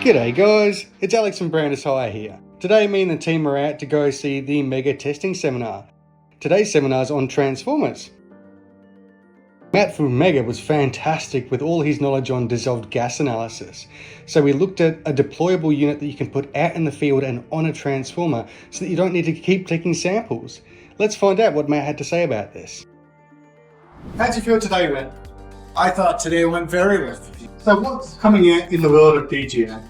G'day guys, it's Alex from Brandis Hire here. Today me and the team are out to go see the Megger testing seminar. Today's seminar is on transformers. Matt from Megger was fantastic with all his knowledge on dissolved gas analysis. So we looked at a deployable unit that you can put out in the field and on a transformer so that you don't need to keep taking samples. Let's find out what Matt had to say about this. How'd you feel today, Matt? I thought today went very well. So what's coming out in the world of DGA?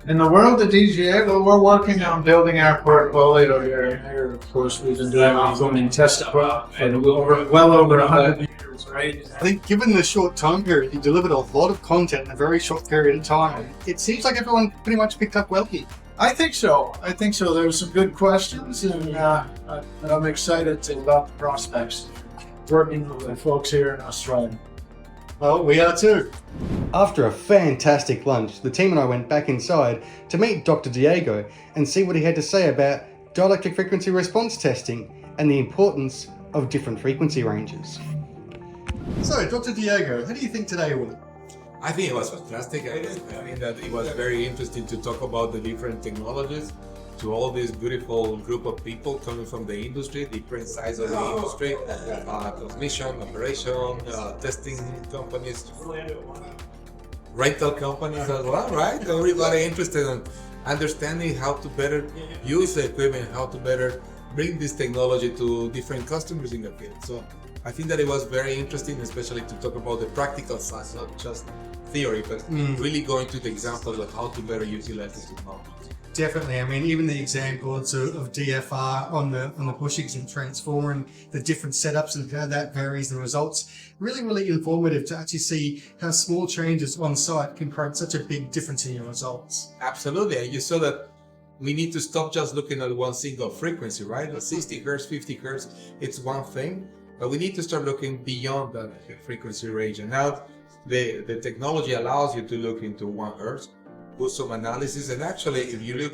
In the world of DGA, well, we're working on building our portfolio here. Of course, we've been doing ongoing test for well over 100 years, right? I think given the short time period, you delivered a lot of content in a very short period of time. It seems like everyone pretty much picked up well here. I think so. There were some good questions, and I'm excited about the prospects working with the folks here in Australia. Well, we are too. After a fantastic lunch, the team and I went back inside to meet Dr. Diego and see what he had to say about dielectric frequency response testing and the importance of different frequency ranges. So, Dr. Diego, how do you think today went? I think it was fantastic. I think that it was very interesting to talk about the different technologies to all this beautiful group of people coming from the industry, different sides of the industry, transmission, operation, testing companies, rental companies as well, right? Everybody interested in understanding how to better use the equipment, how to better bring this technology to different customers in the field. So I think that it was very interesting, especially to talk about the practical side, not just theory, but really going to the examples of how to better utilize this technology. Definitely. I mean, even the examples of DFR on the bushings and transformer and the different setups and how that varies the results. Really informative to actually see how small changes on site can create such a big difference in your results. Absolutely. And you saw that we need to stop just looking at one single frequency, right? The 60 hertz, 50 hertz, it's one thing, but we need to start looking beyond that frequency range. And now the technology allows you to look into 1 hertz, do some analysis, and actually if you look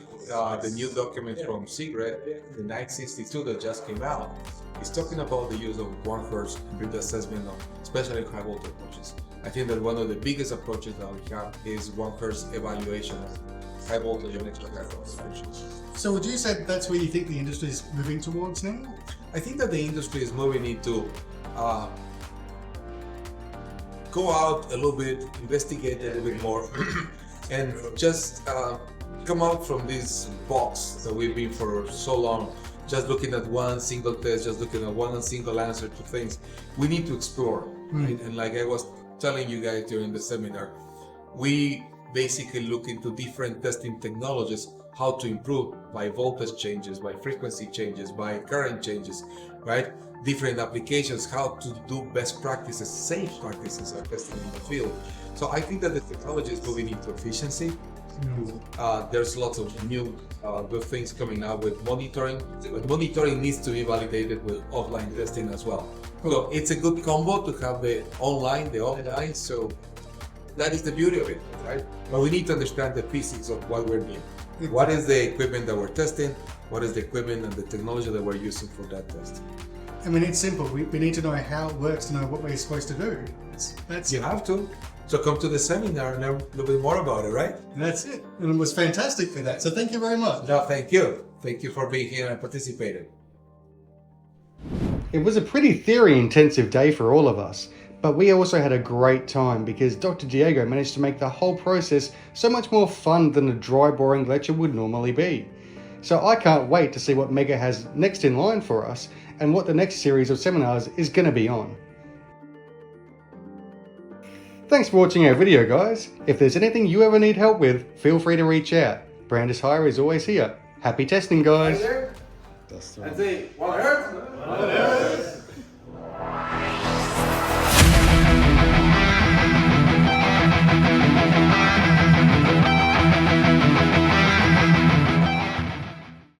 the new document from Sigrid, the 962 that just came out, it's talking about the use of 1 hertz with the assessment of especially high voltage approaches. I think that one of the biggest approaches that we have is 1 hertz evaluation of high voltage and extra high voltage approaches. So would you say that's where you think the industry is moving towards now? I think that the industry is moving into go out a little bit, investigate a little bit more, and just come out from this box that we've been for so long, just looking at one single test, just looking at one single answer to things. We need to explore. Right? And like I was telling you guys during the seminar, we basically look into different testing technologies, how to improve by voltage changes, by frequency changes, by current changes, right? Different applications, how to do best practices, safe practices are testing in the field. So I think that the technology is moving into efficiency. There's lots of new good things coming out with monitoring, but monitoring needs to be validated with offline testing as well. So it's a good combo to have the online, the offline, so that is the beauty of it, right? But we need to understand the physics of what we're doing. What is the equipment that we're testing? What is the equipment and the technology that we're using for that test? I mean, it's simple. We need to know how it works to know what we're supposed to do. You have to. So come to the seminar and learn a little bit more about it, right? That's it. And it was fantastic for that. So thank you very much. No, thank you. Thank you for being here and participating. It was a pretty theory-intensive day for all of us, but we also had a great time because Dr. Diego managed to make the whole process so much more fun than a dry, boring lecture would normally be. So I can't wait to see what Megger has next in line for us and what the next series of seminars is going to be on. Thanks for watching our video, guys. If there's anything you ever need help with, feel free to reach out. Brandis Hire is always here. Happy testing, guys. That's 1 hertz.